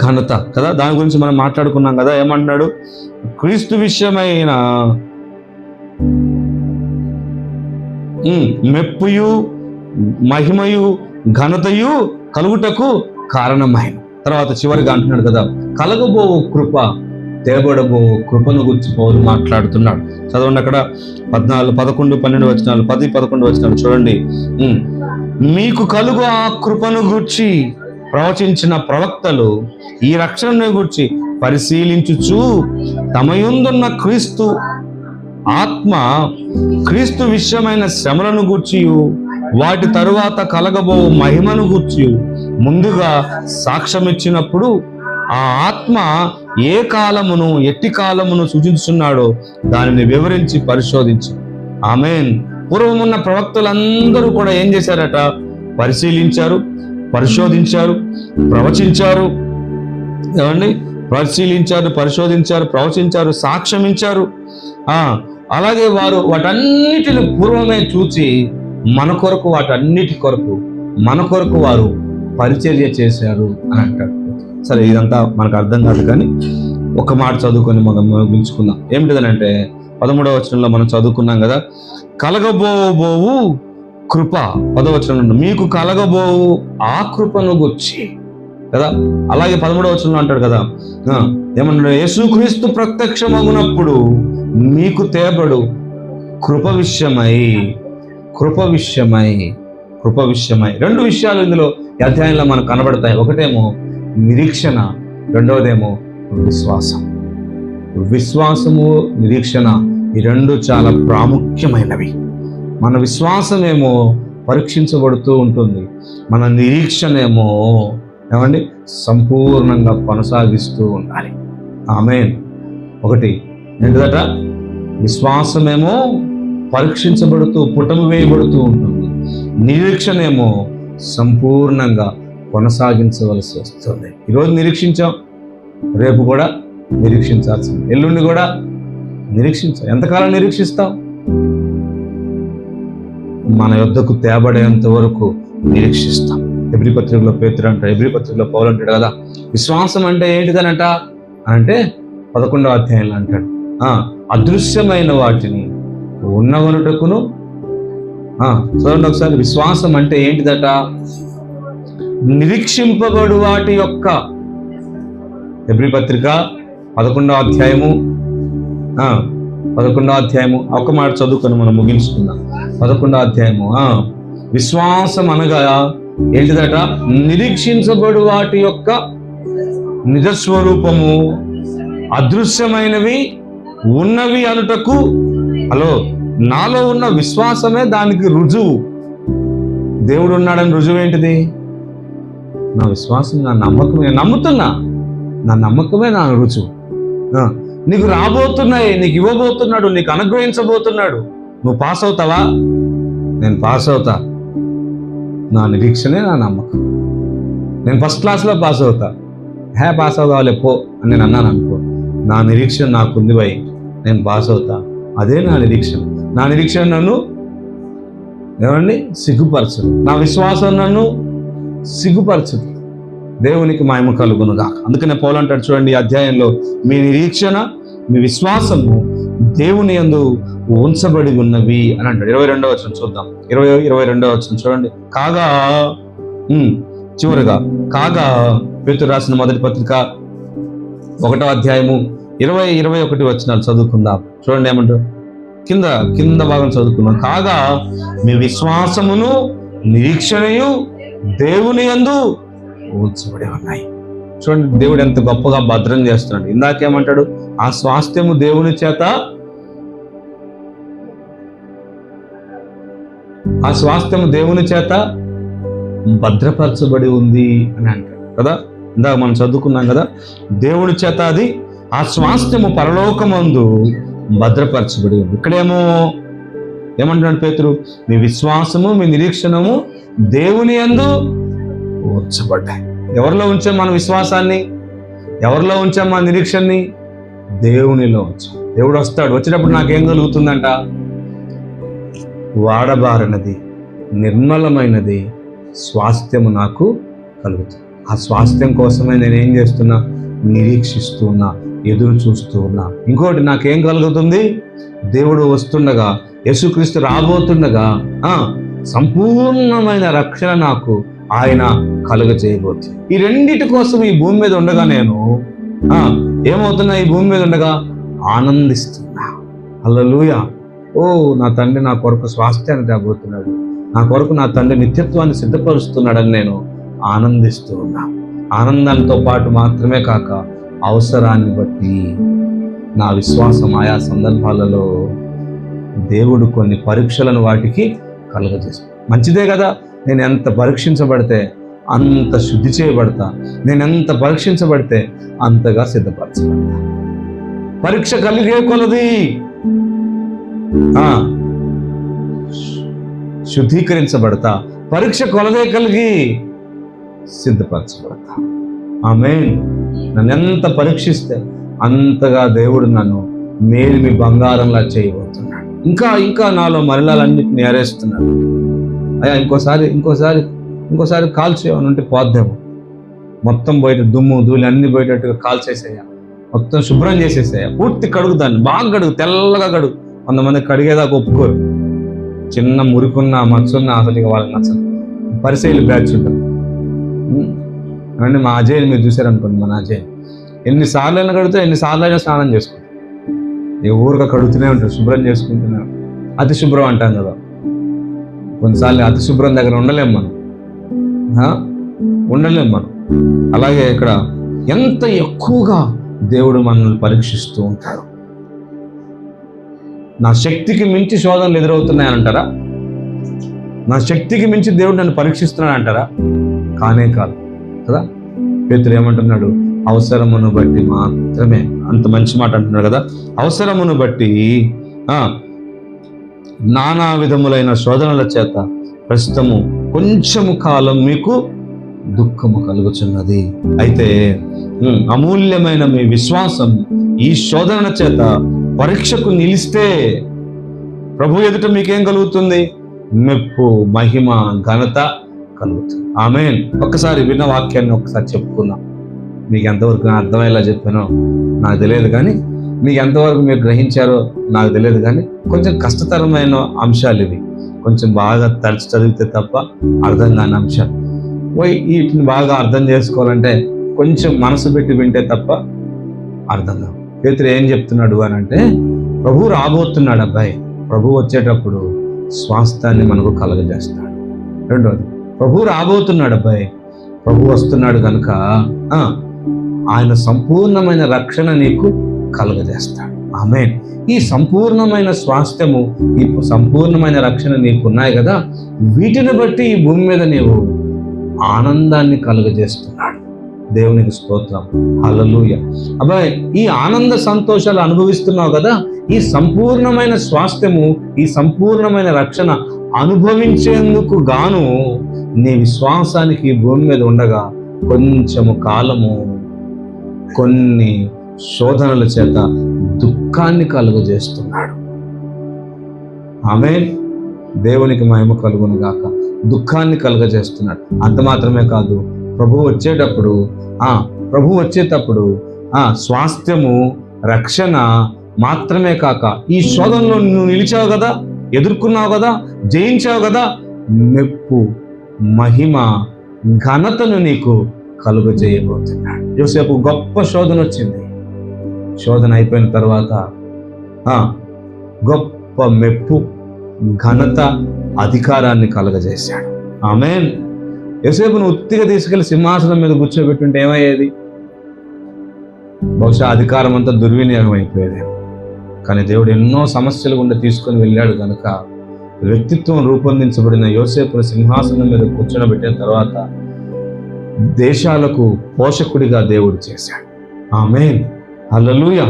[SPEAKER 1] ఘనత కదా, దాని గురించి మనం మాట్లాడుకున్నాం కదా. ఏమంటున్నాడు? క్రీస్తు విషయమైన మెప్పుయు మహిమయు ఘనతయు కలుగుటకు కారణమైన. తర్వాత చివరిగా అంటున్నాడు కదా, కలగబో కృప, తేబడబో కృపను గురించి పౌలు మాట్లాడుతున్నాడు. చదవండి అక్కడ 11, 12 వచనాలు, 10, 11 వచనాలు చూడండి. మీకు కలుగు ఆ కృపను గూర్చి ప్రవచించిన ప్రవక్తలు ఈ రక్షణను గూర్చి పరిశీలించుచు తమయుందున్న క్రీస్తు ఆత్మ క్రీస్తు విషయమైన శ్రమలను గూర్చి వాటి తరువాత కలగబో మహిమను గూర్చి ముందుగా సాక్ష్యం ఇచ్చినప్పుడు ఆ ఆత్మ ఏ కాలమును ఎట్టి కాలమును సూచించున్నాడో దానిని వివరించి పరిశోధించు. ఆమేన్. పూర్వమున్న ప్రవక్తలందరూ కూడా ఏం చేశారట? పరిశీలించారు, పరిశోధించారు, ప్రవచించారు. ఏమండి? పరిశీలించారు, పరిశోధించారు, ప్రవచించారు, సాక్ష్యమించారు. అలాగే వారు వాటన్నిటిని పూర్వమే చూచి మన కొరకు, వాటన్నిటి కొరకు మన కొరకు వారు పరిచర్య చేశారు అని అంటారు. సరే, ఇదంతా మనకు అర్థం కాదు, కానీ ఒక మాట చదువుకొని మనం ముగించుకుందాం. ఏమిటిదనంటే 13వ వచనంలో మనం చదువుకున్నాం కదా, కలగబోవు కృప. 10వ వచనంలో మీకు కలగబోవు ఆ కృపను గుర్చి కదా. అలాగే 13వ వచనంలో అంటాడు కదా, ఏమన్నాడు? యేసుక్రీస్తు ప్రత్యక్షమగునప్పుడు మీకు తేబడు కృప విషయమై, కృప విషయమై, కృప విషయమై. 2 విషయాలు ఇందులో ఈ అధ్యాయంలో మనకు కనబడతాయి. ఒకటేమో నిరీక్షణ, రెండవదేమో విశ్వాసం. విశ్వాసము, నిరీక్షణ, ఈ 2 చాలా ప్రాముఖ్యమైనవి. మన విశ్వాసమేమో పరీక్షించబడుతూ ఉంటుంది, మన నిరీక్షణ ఏమో ఏమండి సంపూర్ణంగా కొనసాగిస్తూ ఉండాలి. ఆమేన్. ఒకటి ఏంటిదట? విశ్వాసమేమో పరీక్షించబడుతూ పుటము వేయబడుతూ ఉంటుంది, నిరీక్షణ ఏమో సంపూర్ణంగా కొనసాగించవలసి వస్తుంది. ఈరోజు నిరీక్షించాం, రేపు కూడా నిరీక్షించాల్సింది, ఎల్లుండి కూడా నిరీక్షించాం. ఎంతకాలం నిరీక్షిస్తాం? మన యొద్దకు తేబడేంత వరకు నిరీక్షిస్తాం. ఎబ్రీ పత్రికలో పేతురు అంటాడు, ఎబ్రీ పత్రికలో పౌలు అంటాడు కదా, విశ్వాసం అంటే ఏంటిదనట అంటే 11వ అధ్యాయంలో అంటాడు, అదృశ్యమైన వాటిని ఉన్నవనుటకును. చూడండి ఒకసారి, విశ్వాసం అంటే ఏంటిదట? నిరీక్షింపబడు వాటి యొక్క. ఎబ్రీ పత్రిక 11వ అధ్యాయము, 11వ అధ్యాయము ఒక మాట చదువుకొని మనం ముగించుకుందాం. 11వ అధ్యాయము, విశ్వాసం అనగా ఏంటిదట? నిరీక్షించబడు వాటి యొక్క నిజస్వరూపము, అదృశ్యమైనవి ఉన్నవి అనుటకు. నాలో ఉన్న విశ్వాసమే దానికి రుజువు. దేవుడు ఉన్నాడని రుజువు ఏంటిది? నా విశ్వాసం, నా నమ్మకమే. నమ్ముతున్నా, నా నమ్మకమే నా రుజువు. నీకు రాబోతున్నాయి, నీకు ఇవ్వబోతున్నాడు, నీకు అనుగ్రహించబోతున్నాడు. నువ్వు పాస్ అవుతావా? నేను పాస్ అవుతా, నా నిరీక్షణే నా నమ్మకం. నేను ఫస్ట్ క్లాస్లో పాస్ అవుతా, పాస్ అవ్వాలి పో అని నేను అన్నాను అనుకో, నా నిరీక్షణ నాకుంది భయ్, నేను పాస్ అవుతా. అదే నా నిరీక్షణ. నా నిరీక్షణ నన్ను ఏమండి సిగ్గుపరచదు, నా విశ్వాసం నన్ను సిగ్గుపరచదు. దేవునికి మహిమ కలుగునుగా. అందుకనే పౌలు అంటాడు చూడండి ఈ అధ్యాయంలో, మీ నిరీక్షణ, మీ విశ్వాసము దేవుని యందు ఉంచబడి ఉన్నవి అని అంటాడు. 22వ వచనం చూద్దాం. 22వ వచనం చూడండి. కాగా చివరిగా, కాగా పేతురు రాసిన మొదటి పత్రిక 1వ అధ్యాయము 20-21 వచనాలు చదువుకుందాం. చూడండి ఏమంటారు, కింద భాగం చదువుకుందాం. కాగా మీ విశ్వాసమును నిరీక్షణయు దేవుని యందు ఉంచబడి ఉన్నాయి. చూడండి దేవుడు ఎంత గొప్పగా భద్రం చేస్తున్నాడు. ఇందాకేమంటాడు? ఆ స్వాస్థ్యము దేవుని చేత, ఆ స్వాస్థ్యము దేవుని చేత భద్రపరచబడి ఉంది అని అంటాడు కదా. ఇందాక మనం చదువుకున్నాం కదా, దేవుని చేత అది, ఆ స్వాస్థ్యము పరలోకమందు భద్రపరచబడి ఉంది. ఇక్కడేమో ఏమంటున్నాడు పేతురు? మీ విశ్వాసము, మీ నిరీక్షణము దేవుని యందు ఉంచబడ్డాయి. ఎవరిలో ఉంచాం మన విశ్వాసాన్ని? ఎవరిలో ఉంచాం మన నిరీక్షణని? దేవునిలో ఉంచాం. దేవుడు వస్తాడు, వచ్చినప్పుడు నాకేం కలుగుతుందంట? వాడబారినది, నిర్మలమైనది స్వాస్థ్యము నాకు కలుగుతుంది. ఆ స్వాస్థ్యం కోసమే నేనేం చేస్తున్నా? నిరీక్షిస్తూ ఉన్నా, ఎదురు చూస్తూ ఉన్నా. ఇంకోటి నాకేం కలుగుతుంది? దేవుడు వస్తుండగా, యేసుక్రీస్తు రాబోతుండగా సంపూర్ణమైన రక్షణ నాకు ఆయన కలుగజేయబోతుంది. ఈ రెండిటి కోసం ఈ భూమి మీద ఉండగా నేను ఏమవుతున్నా? ఈ భూమి మీద ఉండగా ఆనందిస్తున్నా. హల్లెలూయా. ఓ నా తండ్రి నా కొరకు స్వాస్థ్యాన్ని తేబోతున్నాడు, నా కొరకు నా తండ్రి నిత్యత్వాన్ని సిద్ధపరుస్తున్నాడని నేను ఆనందిస్తూ ఉన్నా. ఆనందంతో పాటు మాత్రమే కాక అవసరాన్ని బట్టి నా విశ్వాసం ఆయా సందర్భాలలో దేవుడు కొన్ని పరీక్షలను వాటికి కలుగజేస్తాడు. మంచిదే కదా. నేను ఎంత పరీక్షించబడితే అంత శుద్ధి చేయబడతా, నేను ఎంత పరీక్షించబడితే అంతగా సిద్ధపరచబడతా. పరీక్ష కలిగే కొలది శుద్ధీకరించబడతా, పరీక్ష కొలదే కలిగి సిద్ధపరచబడతా. ఆమేన్. నన్ను ఎంత పరీక్షిస్తే అంతగా దేవుడు నన్ను మేలిమి బంగారంలా చేయబోతున్నాడు. ఇంకా ఇంకా నాలో మరలాలన్నిటిని ఏరేస్తున్నాడు. అయ్యా ఇంకోసారి కాల్చేయమని ఉంటే పోద్దేమో, మొత్తం బయట దుమ్ము ధూళి అన్ని బయటట్టుగా కాల్చేసేయా, మొత్తం శుభ్రం చేసేసేయా, పూర్తి కడుగు, దాన్ని బాగా కడుగు, తెల్లగా కడుగు. కొంతమంది కడిగేదాకా ఒప్పుకోరు, చిన్న మురికున్న మచ్చున్న అసలు ఇక వాళ్ళకి నచ్చదు. పరిశీలి బ్యాచ్ ఉంటారు అంటే మా అజయ్ మీరు చూసారనుకోండి, మన అజయ్ ఎన్నిసార్లు అయినా కడితే ఎన్నిసార్లు అయినా స్నానం చేసుకుంటారు. ఏ ఊరుగా కడుగుతూనే ఉంటారు, శుభ్రం చేసుకుంటూనే ఉంటారు. అతి శుభ్రం అంటాం కదా, కొన్నిసార్లు అతి శుభ్రం దగ్గర ఉండలేం మనం. అలాగే ఇక్కడ ఎంత ఎక్కువగా దేవుడు మనల్ని పరీక్షిస్తూ ఉంటాడు. నా శక్తికి మించి శోధనలు ఎదురవుతున్నాయని అంటారా? నా శక్తికి మించి దేవుడు నన్ను పరీక్షిస్తున్నాడు అంటారా? కానే కాదు కదా. పేతురు ఏమంటున్నాడు? అవసరమును బట్టి మాత్రమే. అంత మంచి మాట అంటున్నాడు కదా. అవసరమును బట్టి నానా విధములైన శోధనల చేత ప్రస్తుతము కొంచెము కాలం మీకు దుఃఖము కలుగుచున్నది. అయితే అమూల్యమైన మీ విశ్వాసం ఈ శోధన చేత పరీక్షకు నిలిస్తే ప్రభు ఎదుట మీకేం కలుగుతుంది? మెప్పు, మహిమ, ఘనత కలుగుతుంది. ఆమేన్. ఒక్కసారి విన్న వాక్యాన్ని ఒకసారి చెప్పుకుందాం. మీకు ఎంతవరకు అర్థమయ్యేలా చెప్పానో నాకు తెలియదు, కానీ మీకు ఎంతవరకు మీరు గ్రహించారో నాకు తెలియదు, కానీ కొంచెం కష్టతరమైన అంశాలు ఇవి. కొంచెం బాగా తరచి చదివితే తప్ప అర్థం కాని అంశాలు. వీటిని బాగా అర్థం చేసుకోవాలంటే కొంచెం మనసు పెట్టి వింటే తప్ప అర్థం కాదు. పేతురు ఏం చెప్తున్నాడు అని అంటే, ప్రభు రాబోతున్నాడు అబ్బాయి. ప్రభు వచ్చేటప్పుడు స్వాస్థ్యాన్ని మనకు కలగజేస్తాడు. రెండోది, ప్రభు రాబోతున్నాడు అబ్బాయి. ప్రభు వస్తున్నాడు కనుక ఆయన సంపూర్ణమైన రక్షణ నీకు కలుగజేస్తాడు. ఆమేన్. ఈ సంపూర్ణమైన స్వాస్థ్యము, ఈ సంపూర్ణమైన రక్షణ నీకు ఉన్నాయి కదా, వీటిని బట్టి ఈ భూమి మీద నీవు ఆనందాన్ని కలుగజేస్తున్నాడు. దేవునికి స్తోత్రం. హల్లెలూయా. అబ్బాయి, ఈ ఆనంద సంతోషాలు అనుభవిస్తున్నావు కదా, ఈ సంపూర్ణమైన స్వాస్థ్యము, ఈ సంపూర్ణమైన రక్షణ అనుభవించేందుకు గాను నీ విశ్వాసానికి ఈ భూమి మీద ఉండగా కొంచెము కాలము కొన్ని శోధనల చేత దుఃఖాన్ని కలుగజేస్తున్నాడు. ఆమేన్. దేవునికి మహిమ కలుగును గాక. దుఃఖాన్ని కలుగజేస్తున్నాడు. అంత మాత్రమే కాదు, ప్రభు వచ్చేటప్పుడు స్వాస్థ్యము, రక్షణ మాత్రమే కాక ఈ శోధనలో నువ్వు నిలిచావు కదా, ఎదుర్కొన్నావు కదా, జయించావు కదా, మెప్పు, మహిమ, ఘనతను నీకు కలుగజేయబోతున్నాడు. యోసేపు గొప్ప శోధన వచ్చింది. శోధన అయిపోయిన తర్వాత గొప్ప మెప్పు, ఘనత, అధికారాన్ని కలుగజేశాడు. ఆమేన్. యోసేపును ఉత్తిగా తీసుకెళ్లి సింహాసనం మీద కూర్చోబెట్టుంటే ఏమయ్యేది? బహుశా అధికారం అంతా దుర్వినియోగం అయిపోయేది. కానీ దేవుడు ఎన్నో సమస్యలు గుండా తీసుకొని వెళ్ళాడు కనుక వ్యక్తిత్వం రూపొందించబడిన యోసేపును సింహాసనం మీద కూర్చోబెట్టిన తర్వాత దేశాలకు పోషకుడిగా దేవుడు చేశాడు. ఆమేన్. హల్లెలూయా.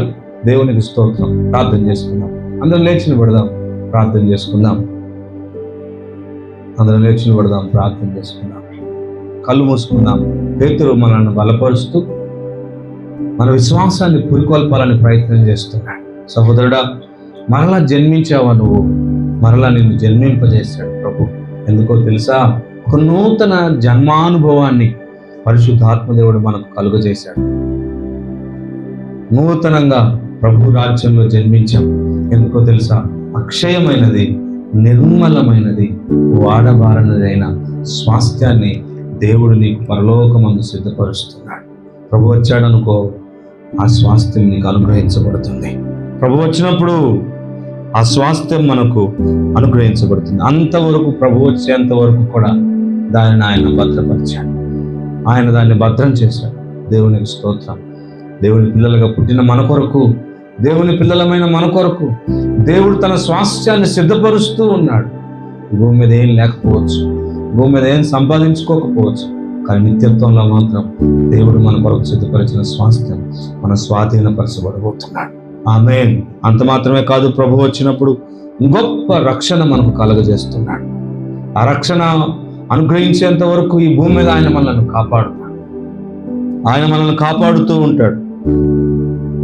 [SPEAKER 1] దేవునికి స్తోత్రం. ప్రార్థన చేసుకుందాం. అందరం లేచి నిలబడదాం, ప్రార్థన చేసుకుందాం. ప్రార్థన చేసుకుందాం. కళ్ళు మూసుకుందాం. పేతురు మనల్ని బలపరుస్తూ మన విశ్వాసాన్ని పురికొల్పాలని ప్రయత్నం చేస్తున్నాడు. సహోదరుడా, మరలా జన్మించావా నువ్వు? మరలా నిన్ను జన్మింపజేశాడు ప్రభు. ఎందుకో తెలుసా? ఒక నూతన జన్మానుభవాన్ని, పరిశుద్ధాత్మదేవుడు మనకు కలుగజేశాడు. నూతనంగా ప్రభు రాజ్యంలో జన్మించాం. ఎందుకో తెలుసా? అక్షయమైనది, నిర్మలమైనది, వాడబారనిదైన స్వాస్థ్యాన్ని దేవుడు నీకు పరలోకమందు సిద్ధపరుస్తున్నాడు. ప్రభు వచ్చాడనుకో, ఆ స్వాస్థ్యం నీకు అనుగ్రహించబడుతుంది. ప్రభు వచ్చినప్పుడు ఆ స్వాస్థ్యం మనకు అనుగ్రహించబడుతుంది. అంతవరకు ప్రభు వచ్చేంత వరకు కూడా దానిని ఆయన భద్రపరిచాడు. ఆయన దాన్ని భద్రం చేశాడు. దేవునికి స్తోత్రం. దేవుని పిల్లలుగా పుట్టిన మన కొరకు, దేవుని పిల్లలమైన మన కొరకు దేవుడు తన స్వాస్థ్యాన్ని సిద్ధపరుస్తూ ఉన్నాడు. భూమి మీద ఏం లేకపోవచ్చు, భూమి మీద ఏం సంపాదించుకోకపోవచ్చు, కానీ నిత్యత్వంలో మాత్రం దేవుడు మన కొరకు సిద్ధపరిచిన స్వాస్థ్యం మన స్వాధీనపరచబడబోతున్నాడు. ఆమేన్. అంత మాత్రమే కాదు, ప్రభు వచ్చినప్పుడు గొప్ప రక్షణ మనకు కలుగజేస్తున్నాడు. ఆ రక్షణ అనుగ్రహించేంత వరకు ఈ భూమి మీద ఆయన మనల్ని కాపాడుతాడు. ఆయన మనల్ని కాపాడుతూ ఉంటాడు.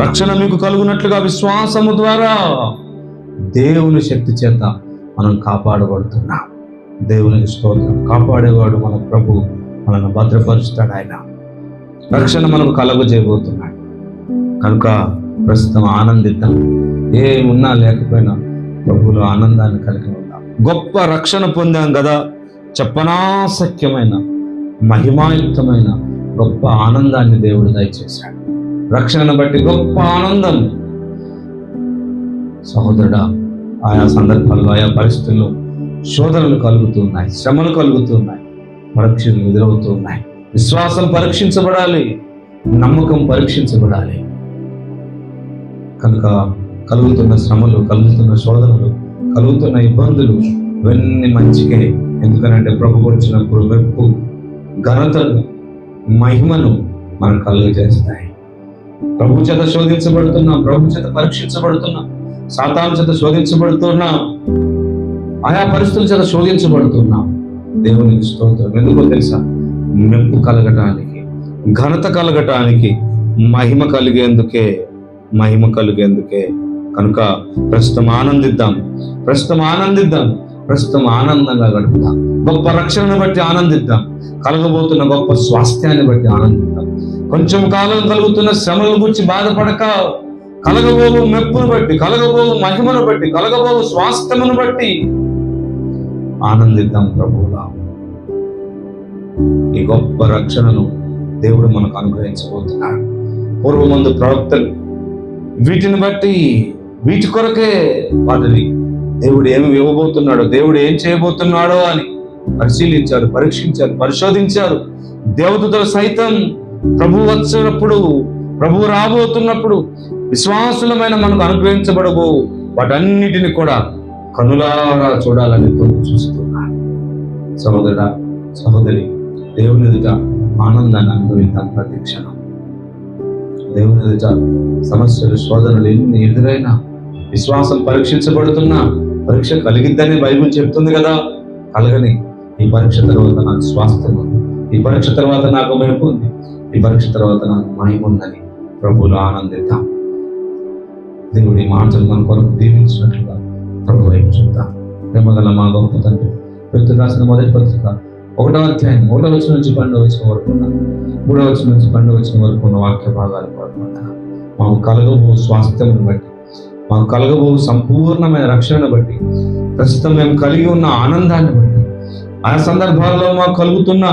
[SPEAKER 1] రక్షణ మీకు కలుగునట్లుగా విశ్వాసము ద్వారా దేవుని శక్తి చేత మనం కాపాడబడుతున్నాం. దేవునికి స్తోత్రం. కాపాడేవాడు మన ప్రభు, మనల్ని భద్రపరుస్తాడు. ఆయన రక్షణ మనకు కలుగజేయబోతున్నాడు. కనుక ప్రస్తుతం ఆనందిద్దాం. ఏమున్నా లేకపోయినా ప్రభువులో ఆనందాన్ని కలిగి ఉందాం. గొప్ప రక్షణ పొందాం కదా, చెప్పనాశక్యమైన మహిమాయుక్తమైన గొప్ప ఆనందాన్ని దేవుడు దయచేశాడు. రక్షణను బట్టి గొప్ప ఆనందం. సహోదరుడా, ఆయా సందర్భాల్లో, ఆయా పరిస్థితుల్లో శోధనలు కలుగుతున్నాయి, శ్రమలు కలుగుతున్నాయి, పరీక్షలు ఎదురవుతూ ఉన్నాయి. విశ్వాసం పరీక్షించబడాలి, నమ్మకం పరీక్షించబడాలి. కనుక కలుగుతున్న శ్రమలు, కలుగుతున్న శోధనలు, కలుగుతున్న ఇబ్బందులు ఇవన్నీ మంచికే. ఎందుకనంటే ప్రభు వచ్చినప్పుడు మెప్పు, ఘనతను, మహిమను మనకు కలుగజేస్తాయి. ప్రభు చేత శోధించబడుతున్నాం, ప్రభు చేత పరీక్షించబడుతున్నాం, సాతాను చేత శోధించబడుతున్నాం, ఆయా పరిస్థితుల చేత శోధించబడుతున్నాం. దేవునికి స్తోత్రం. ఎందుకో తెలుసా? మెప్పు కలగటానికి, ఘనత కలగటానికి, మహిమ కలిగేందుకే. కనుక ప్రస్తుతం ఆనందిద్దాం, ప్రస్తుతం ఆనందంగా గడుపుదాం. గొప్ప రక్షణను బట్టి ఆనందిద్దాం, కలగబోతున్న గొప్ప స్వాస్థ్యాన్ని బట్టి ఆనందిద్దాం. కొంచెం కాలం కలుగుతున్న శ్రమల గురించి బాధపడక, కలగబోవు మెప్పును బట్టి, కలగబోవు మహిమను బట్టి, కలగబోవు స్వాస్థ్యమును బట్టి ఆనందిద్దాం. ప్రభువులా ఈ గొప్ప రక్షణను దేవుడు మనకు అనుగ్రహించబోతున్నాడు. పూర్వమందు ప్రవక్తలు వీటిని బట్టి, వీటి కొరకే వాటిని దేవుడు ఏమి ఇవ్వబోతున్నాడో, దేవుడు ఏం చేయబోతున్నాడో అని పరిశీలించారు, పరీక్షించారు, పరిశోధించారు. దేవదూతలు సైతం ప్రభు వచ్చినప్పుడు, ప్రభు రాబోతున్నప్పుడు విశ్వాసులమైన మనకు అనుగ్రహించబడబో వాటన్నిటిని కూడా కనులారా చూడాలని చూస్తున్నారు. సహోదరుడా, సహోదరి, దేవుని ఎదుట ఆనందాన్ని అనుభవిద్దాం. ప్రతి క్షణం దేవుని ఎదుట సమస్యలు, శోధనలు ఎన్ని ఎదురైనా, విశ్వాసం పరీక్షించబడుతున్నా, పరీక్ష కలిగిద్దని బైబిల్ చెప్తుంది కదా. కలగని, ఈ పరీక్ష తర్వాత నాకు స్వాస్థ్యం ఉంది, ఈ పరీక్ష తర్వాత నాకు మెరుపు ఉంది, ఈ పరీక్ష తర్వాత నాకు మహిమ ఉందని ప్రభువులో ఆనందిద్దాం. దేవుడి మాటలు మన కొరకు దీవించినట్లుగా ప్రభు వైపు చూద్దాం. ప్రేమగల మా గొప్ప తండ్రి, వ్యక్తులు రాసిన మొదటి పత్రిక 1వ అధ్యాయం 1వ వచనం నుంచి 12వ వచనం వరకు ఉన్న, 3వ వచనం నుంచి 12వ వచనం వరకు ఉన్న వాక్య భాగాలు పడుకుంటున్నాం. మాకు కలగబో స్వాస్థ్యమును బట్టి, మాకు కలగబో సంపూర్ణమైన రక్షణను బట్టి, ప్రస్తుతం మేము కలిగి ఉన్న ఆనందాన్ని బట్టి, ఆయా సందర్భాల్లో మాకు కలుగుతున్న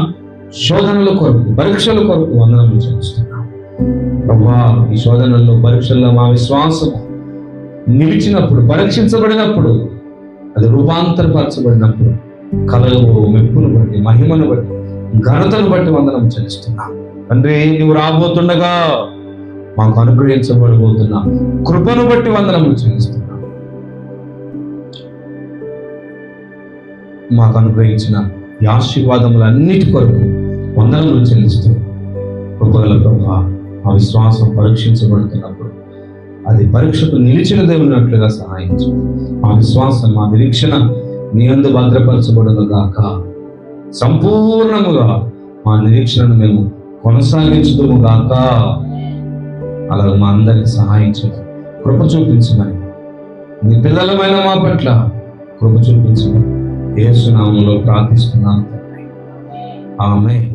[SPEAKER 1] శోధనల కొరకు, పరీక్షల కొరకు వందనములు చెల్లిస్తున్నాం. ప్రభువా, ఈ శోధనల్లో, పరీక్షల్లో మా విశ్వాసం నిలిచినప్పుడు, పరీక్షించబడినప్పుడు, అది రూపాంతరపరచబడినప్పుడు కలగబో మెప్పును బట్టి, మహిమను బట్టి, ఘనతను బట్టి వందనం చెల్లిస్తున్నాం. తండ్రి, నువ్వు రాబోతుండగా మాకు అనుగ్రహించబడబోతున్నా కృపను బట్టి వందనములు చెల్లిస్తున్నాం. మాకు అనుగ్రహించిన ఈ ఆశీర్వాదములన్నిటి కొరకు వందనములు చెల్లిస్తూ, కృపగల ప్రభువా, మా విశ్వాసం పరీక్షించబడుతున్నప్పుడు అది పరీక్షకు నిలిచిన దేవునినట్లుగా సహాయించు. మా విశ్వాసం, మా నిరీక్షణ నీ యందు భద్రపరచబడును గాక. సంపూర్ణముగా మా నిరీక్షణను మేము కొనసాగించుదుము గాక. అలాగే మా అందరికి సహాయించమని, కృప చూపించమని, నీ పిల్లలమైన మా పట్ల కృప చూపించమని యేసు నామములో ప్రార్థిస్తున్నాను. ఆమేన్.